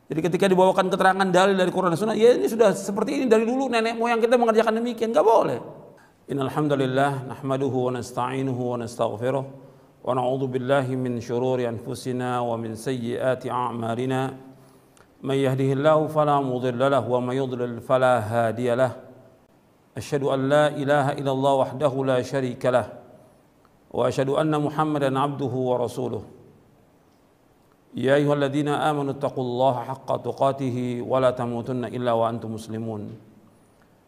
Jadi ketika dibawakan keterangan dalil dari Quran dan Sunnah, ya ini sudah seperti ini dari dulu nenek moyang kita mengerjakan demikian, enggak boleh. Innal hamdalillah nahmaduhu wa nasta'inuhu wa nastaghfiruh wa na'udzu billahi min shururi anfusina wa min sayyiati a'malina. May yahdihillahu fala mudilla lahu wa may yudlil fala hadiya lahu. Asyhadu an la ilaha illallah wahdahu la syarika lah wa asyhadu anna Muhammadan abduhu wa rasuluh. Ya ayyuhalladzina amanu taqullaha haqqa tuqatih wa la tamutunna illa wa antum muslimun.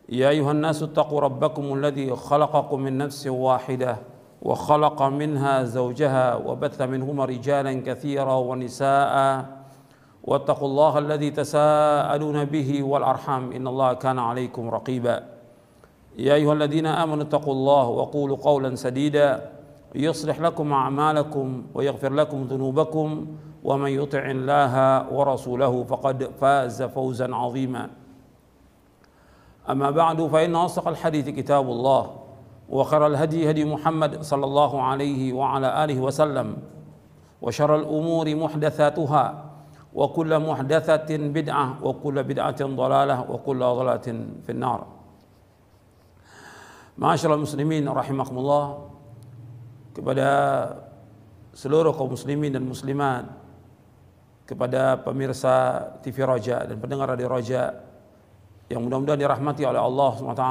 Ya ayyuhan nasu taqu rabbakumul ladzi khalaqakum min nafsin wahidah wa khalaqa minha zawjaha wa batha minhuma rijalan katsiran wa nisaa'a wattaqullaha alladzi tasaaluna bihi wal arham innallaha kana 'alaikum raqiba. Ya ayyuhalladzina amanu taqullaha wa qulu qawlan sadida yuslih lakum a'malakum wa yaghfir lakum dhunubakum wa man yuti'illaha wa rasulahu faqad faza fawzan 'azima. Amma ba'du fa inna asdaqal hadithi kitabullah wa khairal hadi hadi Muhammad sallallahu alaihi wa ala alihi wa sallam wa syarral umuri muhdatsatuha wa kullu muhdatsatin bid'ah wa kullu bid'atin dhalalah wa kullu dhalalatin finnar. Ma'asyiral muslimin rahimakumullah, kepada seluruh kaum muslimin dan muslimat, kepada pemirsa TV Raja dan pendengar Radio Raja yang mudah-mudahan dirahmati oleh Allah SWT.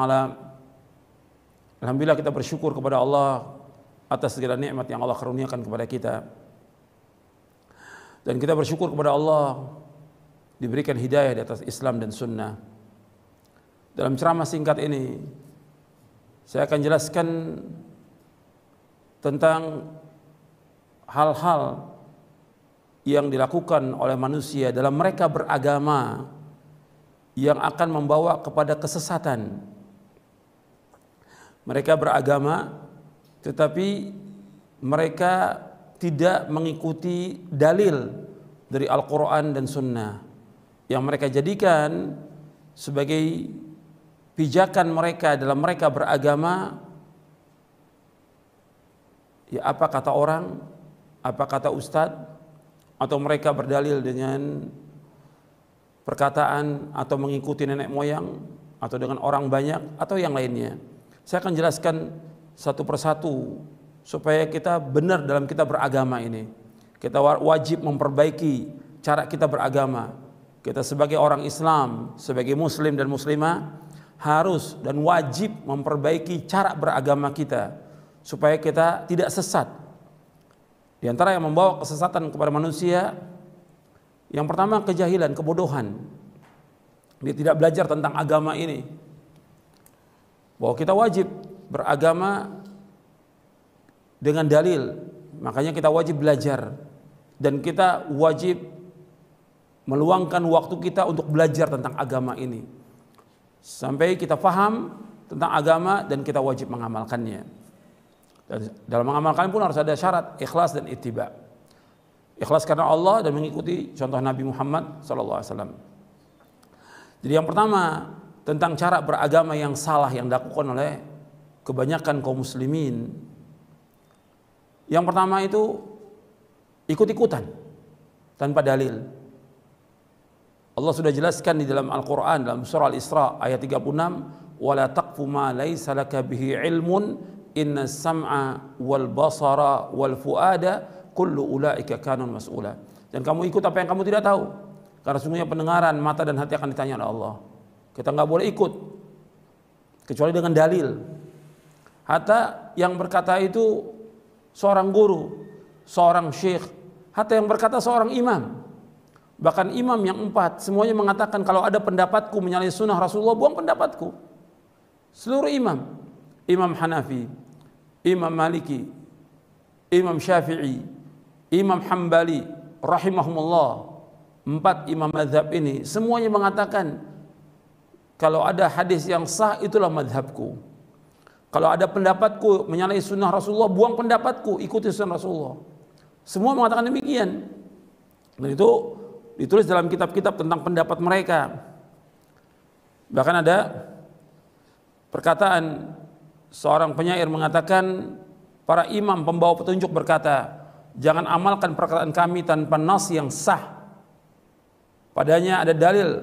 Alhamdulillah kita bersyukur kepada Allah atas segala nikmat yang Allah karuniakan kepada kita. Dan kita bersyukur kepada Allah diberikan hidayah di atas Islam dan Sunnah. Dalam ceramah singkat ini saya akan jelaskan tentang hal-hal yang dilakukan oleh manusia dalam mereka beragama yang akan membawa kepada kesesatan. Mereka beragama tetapi mereka tidak mengikuti dalil dari Al-Quran dan Sunnah yang mereka jadikan sebagai pijakan mereka dalam mereka beragama. Ya, apa kata orang, apa kata ustadz, atau mereka berdalil dengan perkataan atau mengikuti nenek moyang atau dengan orang banyak atau yang lainnya. Saya akan jelaskan satu persatu supaya kita benar dalam kita beragama ini. Kita wajib memperbaiki cara kita beragama. Kita sebagai orang Islam, sebagai muslim dan muslimah harus dan wajib memperbaiki cara beragama kita supaya kita tidak sesat. Di antara yang membawa kesesatan kepada manusia, yang pertama kejahilan, kebodohan. Dia tidak belajar tentang agama ini. Bahwa kita wajib beragama dengan dalil, makanya kita wajib belajar. Dan kita wajib meluangkan waktu kita untuk belajar tentang agama ini. Sampai kita paham tentang agama dan kita wajib mengamalkannya. Dan dalam mengamalkan pun harus ada syarat ikhlas dan ittiba. Ikhlas karena Allah dan mengikuti contoh Nabi Muhammad SAW. Jadi yang pertama tentang cara beragama yang salah yang dilakukan oleh kebanyakan kaum muslimin. Yang pertama itu ikut-ikutan tanpa dalil. Allah sudah jelaskan di dalam Al-Quran dalam surah Al-Isra ayat 36, wala taqfu ma laysa laka bihi ilmun inna sam'a wal basara wal fuada kullu ulaika kanun mas'ula. Dan kamu ikut apa yang kamu tidak tahu, karena sungguhnya pendengaran, mata dan hati akan ditanya oleh Allah. Kita nggak boleh ikut kecuali dengan dalil. Hatta yang berkata itu seorang guru, seorang syekh, hatta yang berkata seorang imam, bahkan imam yang 4 semuanya mengatakan kalau ada pendapatku menyalahi sunnah Rasulullah, buang pendapatku. Seluruh imam, Imam Hanafi, Imam Maliki, Imam Syafi'i, Imam Hambali rahimahumullah, 4 imam mazhab ini semuanya mengatakan kalau ada hadis yang sah itulah mazhabku. Kalau ada pendapatku menyalahi sunnah Rasulullah, buang pendapatku, ikuti sunnah Rasulullah. Semua mengatakan demikian. Dan itu ditulis dalam kitab-kitab tentang pendapat mereka. Bahkan ada perkataan seorang penyair mengatakan, para imam pembawa petunjuk berkata, jangan amalkan perkataan kami tanpa nas yang sah. padanya ada dalil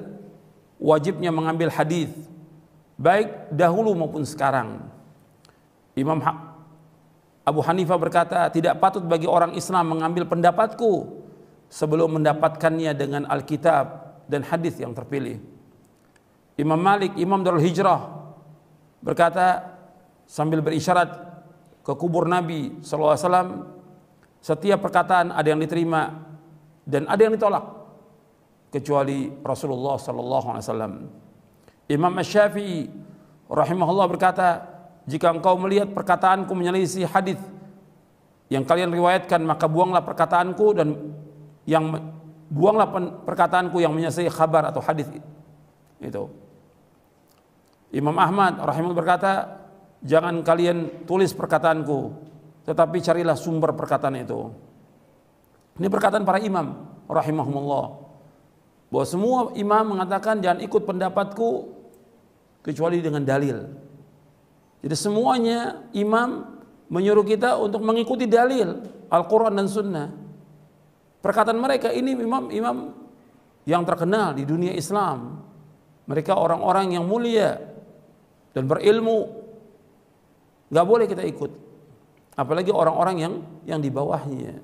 wajibnya mengambil hadis baik dahulu maupun sekarang. Imam Abu Hanifah berkata, tidak patut bagi orang Islam mengambil pendapatku sebelum mendapatkannya dengan Alkitab dan hadis yang terpilih. Imam Malik, Imam Darul Hijrah, berkata sambil berisyarat ke kubur Nabi SAW, setiap perkataan ada yang diterima dan ada yang ditolak kecuali Rasulullah SAW. Imam Asy-Syafi'i rahimahullah berkata, jika engkau melihat perkataanku menyelisih hadis yang kalian riwayatkan, maka buanglah perkataanku dan buanglah perkataanku yang menyelisih khabar atau hadis itu. Imam Ahmad rahimahullah berkata, jangan kalian tulis perkataanku, tetapi carilah sumber perkataan itu. Ini perkataan para imam rahimahumullah, bahwa semua imam mengatakan jangan ikut pendapatku kecuali dengan dalil. Jadi semuanya imam menyuruh kita untuk mengikuti dalil Al-Quran dan Sunnah. Perkataan mereka ini imam-imam yang terkenal di dunia Islam. Mereka orang-orang yang mulia dan berilmu. Gak boleh kita ikut. Apalagi orang-orang yang di bawahnya,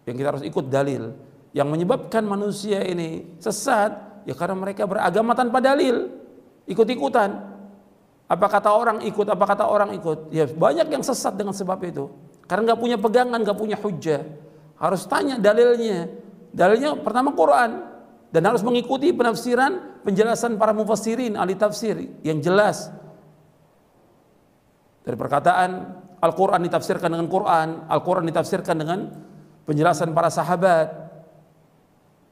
yang kita harus ikut dalil. Yang menyebabkan manusia ini sesat ya karena mereka beragama tanpa dalil, ikut-ikutan. Apa kata orang ikut, apa kata orang ikut. Ya banyak yang sesat dengan sebab itu. Karena nggak punya pegangan, nggak punya hujjah. Harus tanya dalilnya. Dalilnya pertama Quran, dan harus mengikuti penafsiran, penjelasan para mufassirin, ahli tafsir yang jelas. Dari perkataan Al-Quran ditafsirkan dengan Quran, Al-Quran ditafsirkan dengan penjelasan para sahabat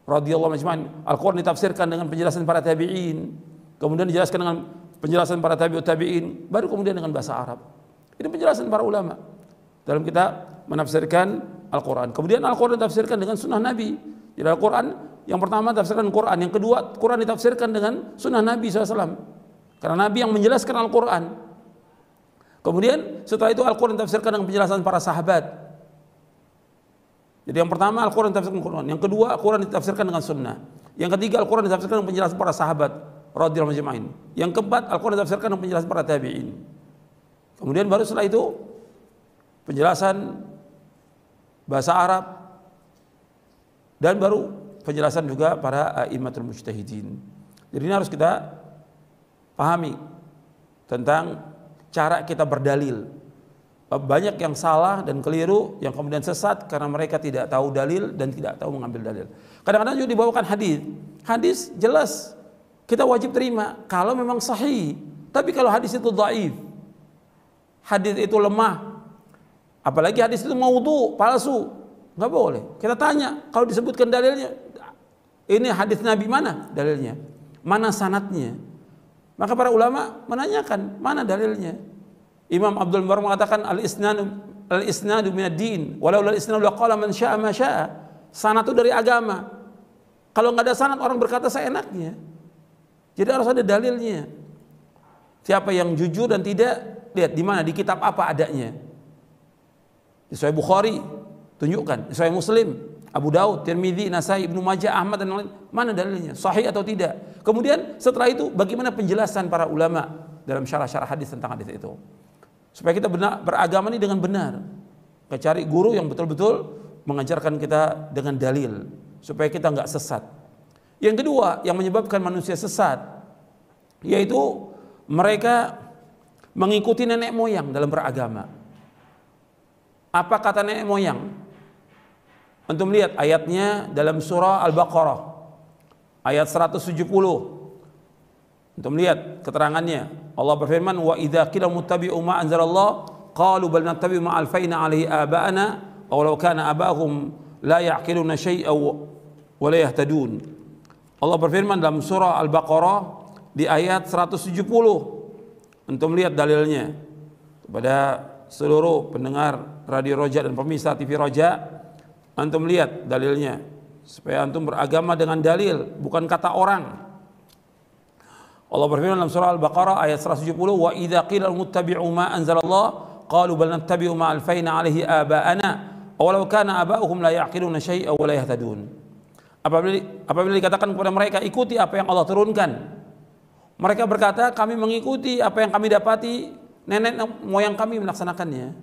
radhiyallahu anhum. Al-Quran ditafsirkan dengan penjelasan para tabi'in, kemudian dijelaskan dengan penjelasan para tabi'ut tabi'in, baru kemudian dengan bahasa Arab. Ini penjelasan para ulama dalam kita menafsirkan Al-Quran. Kemudian Al-Quran ditafsirkan dengan sunnah Nabi. Jadi Al-Quran yang pertama ditafsirkan Quran, yang kedua Quran ditafsirkan dengan sunnah Nabi SAW. Karena Nabi yang menjelaskan Al-Quran. Kemudian setelah itu Al-Quran ditafsirkan dengan penjelasan para sahabat. Jadi yang pertama Al-Quran ditafsirkan Quran, yang kedua Al-Quran ditafsirkan dengan sunnah, yang ketiga Al-Quran ditafsirkan dengan penjelasan para sahabat radhiyallahu anhum, yang keempat Al-Quran ditafsirkan dengan penjelasan para tabi'in. Kemudian baru setelah itu penjelasan bahasa Arab, dan baru penjelasan juga para a'immatul mujtahidin. Jadi ini harus kita pahami tentang cara kita berdalil. Banyak yang salah dan keliru, yang kemudian sesat karena mereka tidak tahu dalil dan tidak tahu mengambil dalil. Kadang-kadang juga dibawakan hadis. Hadis jelas kita wajib terima kalau memang sahih. Tapi kalau hadis itu dhaif, hadis itu lemah, apalagi hadis itu maudhu, palsu, nggak boleh. Kita tanya, kalau disebutkan dalilnya, ini hadis Nabi mana dalilnya? Mana sanadnya? Maka para ulama menanyakan, mana dalilnya? Imam Abdul Mubarak mengatakan al-isnadu minad din, walau al-isnadu laqala man syaa ma syaa. Sanad itu dari agama. Kalau nggak ada sanad, orang berkata seenaknya. Jadi harus ada dalilnya. Siapa yang jujur dan tidak, lihat di mana, di kitab apa adanya. Di Sahih Bukhari tunjukkan, di Sahih Muslim, Abu Daud, Tirmidzi, Nasai, Ibnu Majah, Ahmad dan lain, mana dalilnya, sahih atau tidak. Kemudian setelah itu bagaimana penjelasan para ulama dalam syarah-syarah hadis tentang hadis itu, supaya kita beragama ini dengan benar. Kita cari guru yang betul-betul mengajarkan kita dengan dalil supaya kita nggak sesat. Yang kedua yang menyebabkan manusia sesat, yaitu mereka mengikuti nenek moyang dalam beragama. Apa kata nenek moyang? Antum lihat ayatnya dalam surah Al-Baqarah ayat 170. Antum lihat keterangannya. Allah berfirman, wa idza qila muttabi'u ma anzalallah qalu bal nattabi'u ma alfaina alaihi aba'ana aw law kana aba'uhum la ya'qiluna syai'an wa la yahtadun. Allah berfirman dalam surah Al-Baqarah di ayat 170. Antum lihat dalilnya. Kepada seluruh pendengar Radio Roja dan pemirsa TV Roja, antum lihat dalilnya supaya antum beragama dengan dalil, bukan kata orang. Allah berfirman dalam surah Al-Baqarah ayat 170, wa idza qila muttabi'u ma anzalallah qalu bal nattabi'u ma alfaina alaihi aba'ana aw law kana aba'uhum la ya'qiluna syai'an wa la yahtadun. Apabila dikatakan kepada mereka ikuti apa yang Allah turunkan, mereka berkata kami mengikuti apa yang kami dapati nenek moyang kami melaksanakannya.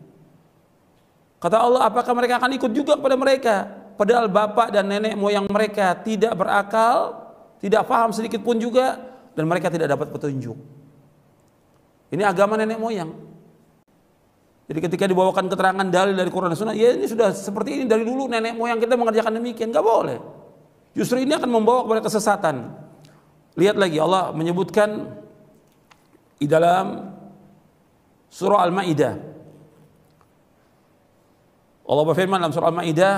Kata Allah, apakah mereka akan ikut juga kepada mereka padahal bapak dan nenek moyang mereka tidak berakal, tidak paham sedikit pun juga, dan mereka tidak dapat petunjuk. Ini agama nenek moyang. Jadi ketika dibawakan keterangan dalil dari Quran dan Sunnah, ya ini sudah seperti ini dari dulu nenek moyang kita mengerjakan demikian, nggak boleh. Justru ini akan membawa kepada kesesatan. Lihat lagi Allah menyebutkan di dalam surah Al-Maidah. Allah berfirman dalam surah Al-Maidah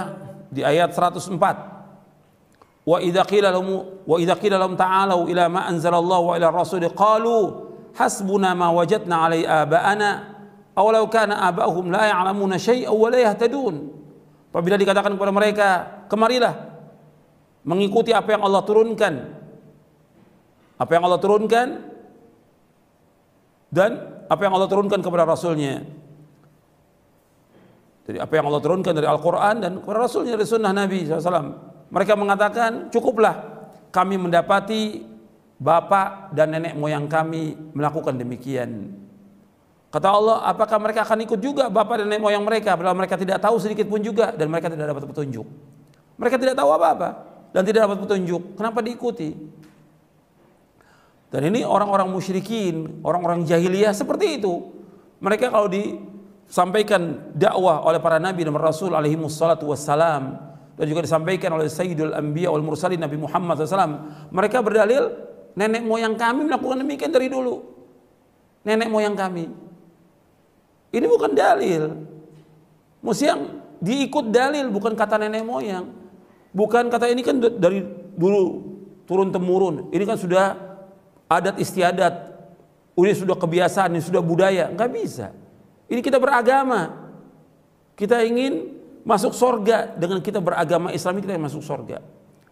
di ayat 104. Wa idza qila lahum ta'alu ila ma anzalallahu wa ila ar-rasul qalu hasbuna ma wajadna 'alaihi aba'ana aw law kana aba'uhum la ya'lamuna syai'an wa la yahtadun. Apabila dikatakan kepada mereka, kemarilah mengikuti apa yang Allah turunkan. Apa yang Allah turunkan dan apa yang Allah turunkan kepada Rasulnya. Jadi apa yang Allah turunkan dari Al-Quran dan kepada Rasulnya dari Sunnah Nabi SAW. Mereka mengatakan cukuplah kami mendapati bapak dan nenek moyang kami melakukan demikian. Kata Allah, apakah mereka akan ikut juga bapak dan nenek moyang mereka padahal mereka tidak tahu sedikit pun juga dan mereka tidak dapat petunjuk. Mereka tidak tahu apa-apa dan tidak dapat petunjuk. Kenapa diikuti? Dan ini orang-orang musyrikin, orang-orang jahiliyah seperti itu. Mereka kalau disampaikan dakwah oleh para nabi dan rasul alaihi wassalatu wassalam, dan juga disampaikan oleh Sayyidul Anbiya wal Mursalin Nabi Muhammad SAW, mereka berdalil nenek moyang kami melakukan demikian dari dulu. Nenek moyang kami. Ini bukan dalil. Mesti yang diikut dalil, bukan kata nenek moyang. Bukan kata ini kan dari dulu turun temurun. Ini kan sudah adat istiadat. Ini sudah kebiasaan, ini sudah budaya. Enggak bisa. Ini kita beragama. Kita ingin masuk surga dengan kita beragama Islam, kita masuk surga.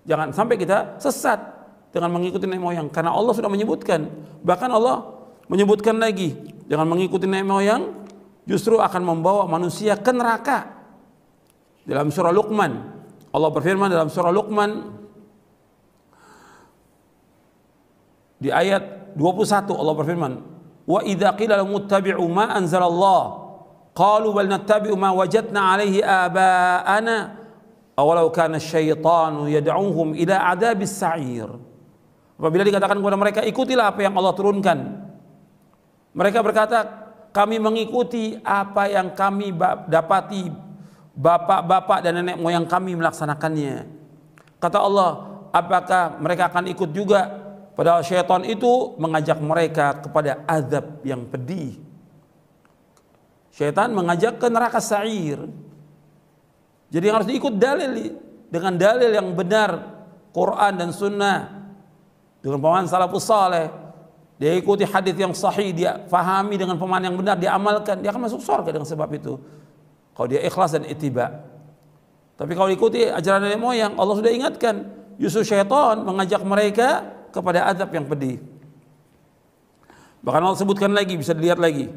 Jangan sampai kita sesat dengan mengikuti nenek moyang, karena Allah sudah menyebutkan. Bahkan Allah menyebutkan lagi, jangan mengikuti nenek moyang justru akan membawa manusia ke neraka. Dalam surah Luqman Allah berfirman dalam surah Luqman di ayat 21, Allah berfirman, wa idza qila lahum ittabi'u ma anzalallah qalu bal nattabi'u ma wajadna 'alaihi aba'ana awalau kana asyaitanu yad'uhum ila 'adzabis sa'ir. Apabila dikatakan kepada mereka, ikutilah apa yang Allah turunkan, mereka berkata, kami mengikuti apa yang kami dapati bapak-bapak dan nenek moyang kami melaksanakannya. Kata Allah, apakah mereka akan ikut juga? Padahal syaitan itu mengajak mereka kepada azab yang pedih. Syaitan mengajak ke neraka sa'ir. Jadi yang harus diikut dalil, dengan dalil yang benar, Quran dan Sunnah, dengan pemahaman salafus saleh. Dia ikuti hadis yang sahih, dia fahami dengan pemahaman yang benar, dia amalkan, dia akan masuk surga dengan sebab itu. Kalau dia ikhlas dan ittiba. Tapi kalau ikuti ajaran nenek moyang, Allah sudah ingatkan, justru syaitan mengajak mereka kepada azab yang pedih. Bahkan Allah sebutkan lagi, bisa dilihat lagi,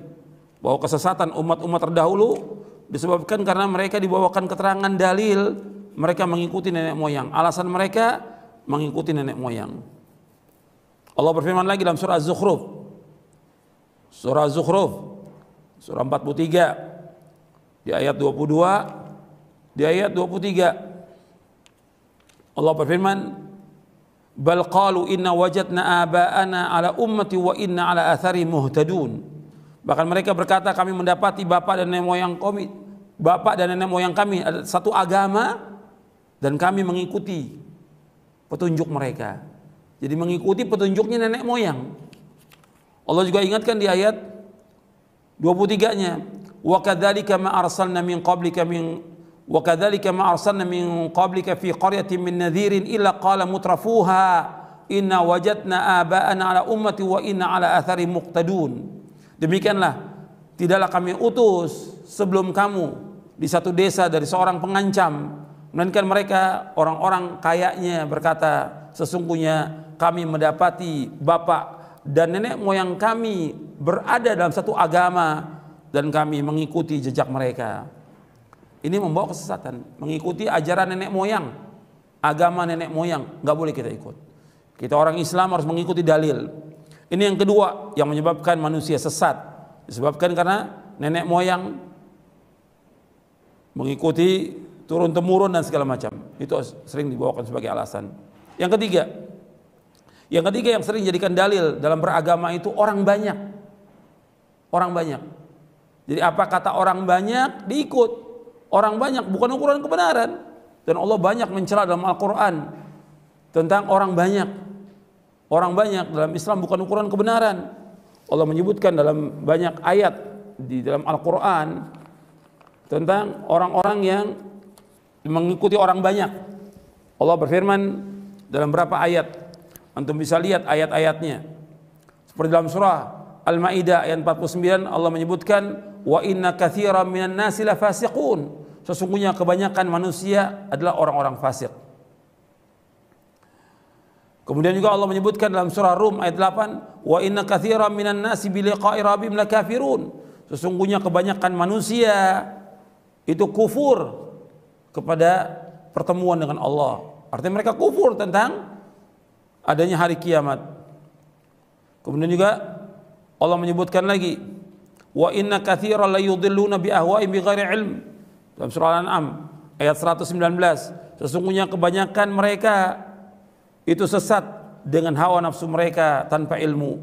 bahwa kesesatan umat-umat terdahulu disebabkan karena mereka dibawakan keterangan dalil, mereka mengikuti nenek moyang. Alasan mereka mengikuti nenek moyang. Allah berfirman lagi dalam surah Az-Zukhruf. Surah Az-Zukhruf, surah 43. Di ayat 22, di ayat 23 Allah berfirman, bal qalu inna wajadna aba'ana ala ummati wa inna ala athari muhtadun. Bahkan mereka berkata, kami mendapati bapak dan nenek moyang kami ada satu agama dan kami mengikuti petunjuk mereka. Jadi mengikuti petunjuknya nenek moyang. Allah juga ingatkan di ayat 23-nya, wa kadzalika ma arsalna min qablika fi qaryatin min nadhirin illa qala mutrafuha inna wajadna aba'ana ala ummati wa inna ala athari muqtadun. Demikianlah, tidaklah kami utus sebelum kamu di satu desa dari seorang pengancam, melainkan mereka orang-orang kayanya berkata, sesungguhnya kami mendapati bapak dan nenek moyang kami berada dalam satu agama dan kami mengikuti jejak mereka. Ini membawa kesesatan, mengikuti ajaran nenek moyang. agama nenek moyang, nggak boleh kita ikut. Kita orang Islam harus mengikuti dalil. Ini yang kedua yang menyebabkan manusia sesat, disebabkan karena nenek moyang mengikuti turun temurun dan segala macam. Itu sering dibawakan sebagai alasan. Yang ketiga yang sering jadikan dalil dalam beragama itu orang banyak. Orang banyak. Jadi apa kata orang banyak diikut. Orang banyak bukan ukuran kebenaran. Dan Allah banyak mencela dalam Al-Quran tentang orang banyak. Orang banyak dalam Islam bukan ukuran kebenaran. Allah menyebutkan dalam banyak ayat di dalam Al-Quran tentang orang-orang yang mengikuti orang banyak. Allah berfirman dalam berapa ayat, antum bisa lihat ayat-ayatnya. Seperti dalam surah Al-Maidah ayat 49, Allah menyebutkan wa inna katsiran minan nasi lafasiqun. Sesungguhnya kebanyakan manusia adalah orang-orang fasik. Kemudian juga Allah menyebutkan dalam surah Rum ayat 8, wa inna katsiran minan nasi bi liqa'i rabbihim lakafirun. Sesungguhnya kebanyakan manusia itu kufur kepada pertemuan dengan Allah. Artinya mereka kufur tentang adanya hari kiamat. Kemudian juga Allah menyebutkan lagi, wa inna katsiran la yudhilluna bi ahwa'ihim bighairi ilm. Dalam surah Al-An'am ayat 119, sesungguhnya kebanyakan mereka itu sesat dengan hawa nafsu mereka tanpa ilmu.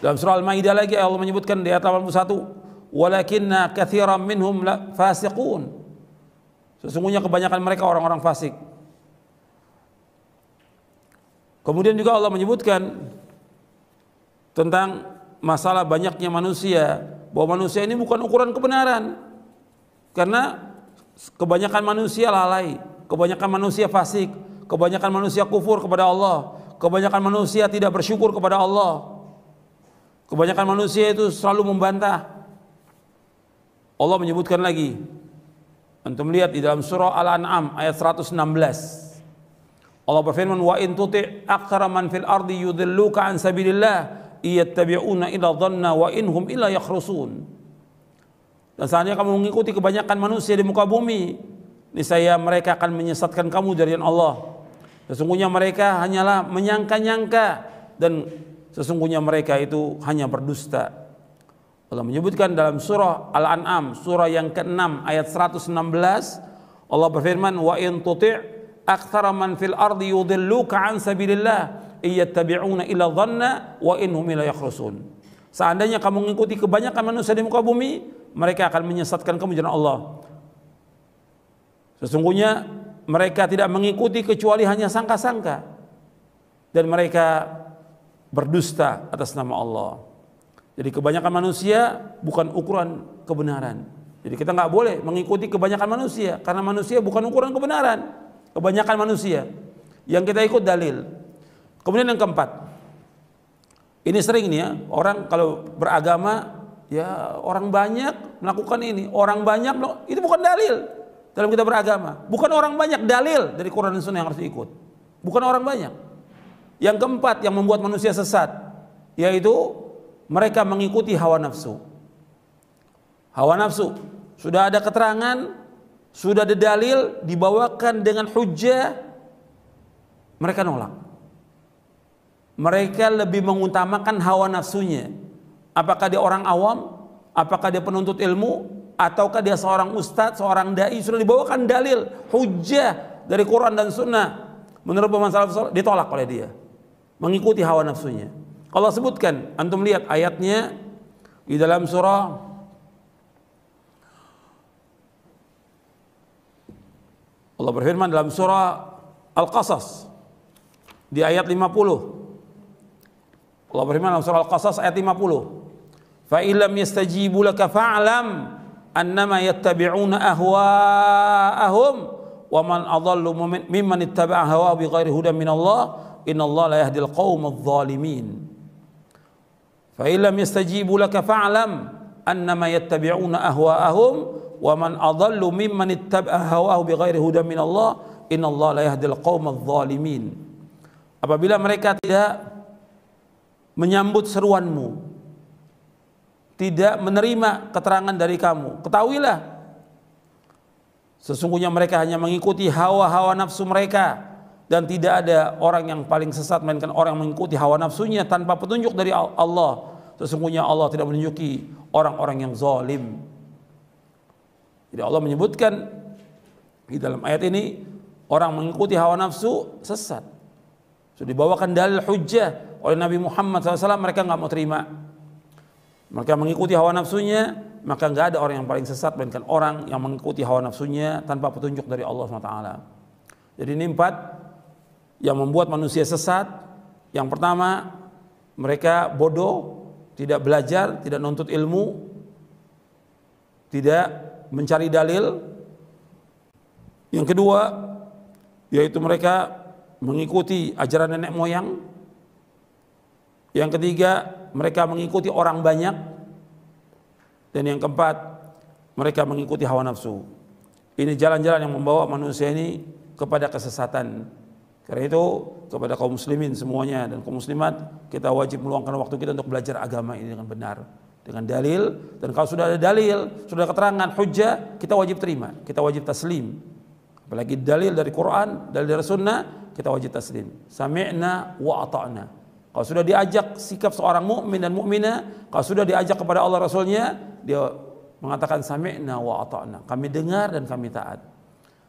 Dalam surah Al-Maidah lagi Allah menyebutkan di ayat 81, walakinna katsiran minhum fasiqun. Sesungguhnya kebanyakan mereka orang-orang fasik. Kemudian juga Allah menyebutkan tentang masalah banyaknya manusia, bahwa manusia ini bukan ukuran kebenaran. Karena kebanyakan manusia lalai, kebanyakan manusia fasik, kebanyakan manusia kufur kepada Allah, kebanyakan manusia tidak bersyukur kepada Allah, kebanyakan manusia itu selalu membantah. Allah menyebutkan lagi, antum lihat di dalam surah Al-An'am ayat 116, Allah berfirman, wa in tuti' aktsara man fil ardi yudilluka an sabilillah iyattabi'una illa dhanna wa inhum illa yakhrusun. Dan seandainya kamu mengikuti kebanyakan manusia di muka bumi, niscaya mereka akan menyesatkan kamu dari Allah. Sesungguhnya mereka hanyalah menyangka-nyangka dan sesungguhnya mereka itu hanya berdusta. Allah menyebutkan dalam surah Al-An'am, surah yang ke-6 ayat 116, Allah berfirman, wa in tuti' aktsara man fil ardi yudilluka an sabilillah iyattabi'una illa dhanna wa inhum illa yakhrusun. Seandainya kamu mengikuti kebanyakan manusia di muka bumi, mereka akan menyesatkan kamu dari Allah. Sesungguhnya mereka tidak mengikuti kecuali hanya sangka-sangka, dan mereka berdusta atas nama Allah. Jadi kebanyakan manusia bukan ukuran kebenaran. Jadi kita nggak boleh mengikuti kebanyakan manusia, karena manusia bukan ukuran kebenaran. Kebanyakan manusia yang kita ikut dalil. Kemudian yang keempat, ini sering nih ya, orang kalau beragama, ya orang banyak melakukan ini, orang banyak, itu bukan dalil dalam kita beragama. Bukan orang banyak, dalil dari Quran dan Sunnah yang harus diikut. Bukan orang banyak. Yang keempat yang membuat manusia sesat, yaitu mereka mengikuti hawa nafsu. Hawa nafsu, sudah ada keterangan, sudah ada dalil, dibawakan dengan hujjah, mereka nolak. Mereka lebih mengutamakan hawa nafsunya. Apakah dia orang awam, apakah dia penuntut ilmu, ataukah dia seorang ustadz, seorang dai, sudah dibawakan dalil, hujjah dari Quran dan Sunnah, menurut pemahaman salaf saleh, ditolak oleh dia, mengikuti hawa nafsunya. Allah sebutkan, antum lihat ayatnya di dalam surah Allah berfirman dalam surah Al-Qasas di ayat 50. Allah berfirman dalam surah Al-Qasas ayat 50. Fa illam yastajibu laka fa'lam annama yattabi'una ahwa'ahum wa man adallu mimman ittaba'a hawa bighairi hudan min Allah innallaha la yahdil qaumadh dhalimin. Fa illam yastajibu laka fa'lam annama yattabi'una ahwa'ahum wa man adallu mimman ittaba'a hawahu bighairi hudan min Allah innallaha la yahdil qaumadh dhalimin. Apabila mereka tidak menyambut seruanmu, tidak menerima keterangan dari kamu, ketahuilah Sesungguhnya mereka hanya mengikuti hawa-hawa nafsu mereka, dan tidak ada orang yang paling sesat melainkan orang yang mengikuti hawa nafsunya tanpa petunjuk dari Allah. Sesungguhnya Allah tidak menunjuki orang-orang yang zalim. Jadi Allah menyebutkan di dalam ayat ini orang mengikuti hawa nafsu sesat. Sudah dibawakan dalil hujjah oleh Nabi Muhammad SAW, mereka nggak mau terima. Mereka mengikuti hawa nafsunya, maka nggak ada orang yang paling sesat melainkan orang yang mengikuti hawa nafsunya tanpa petunjuk dari Allah SWT. Jadi ini 4 yang membuat manusia sesat. Yang pertama, mereka bodoh, tidak belajar, tidak nuntut ilmu, tidak mencari dalil. Yang kedua, yaitu mereka mengikuti ajaran nenek moyang. Yang ketiga, mereka mengikuti orang banyak. Dan yang keempat, mereka mengikuti hawa nafsu. Ini jalan-jalan yang membawa manusia ini kepada kesesatan. Karena itu kepada kaum muslimin semuanya dan kaum muslimat, kita wajib meluangkan waktu kita untuk belajar agama ini dengan benar, dengan dalil. Dan kalau sudah ada dalil, sudah ada keterangan hujjah, kita wajib terima, kita wajib taslim. Apalagi dalil dari Quran, dalil dari Sunnah, kita wajib taslim. Sami'na wa ata'na. Kalau sudah diajak sikap seorang mukmin dan mukminah, kalau sudah diajak kepada Allah Rasulnya, dia mengatakan sami'na wa ata'na. Kami dengar dan kami taat.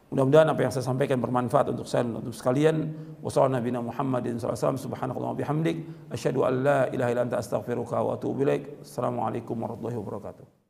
Mudah-mudahan apa yang saya sampaikan bermanfaat untuk saya dan untuk sekalian. Wassalamualaikum warahmatullahi wabarakatuh. Subhanakallahumma wa bihamdik, asyhadu an la ilaha illa anta astaghfiruka wa atubu ilaik. Assalamualaikum warahmatullahi wabarakatuh.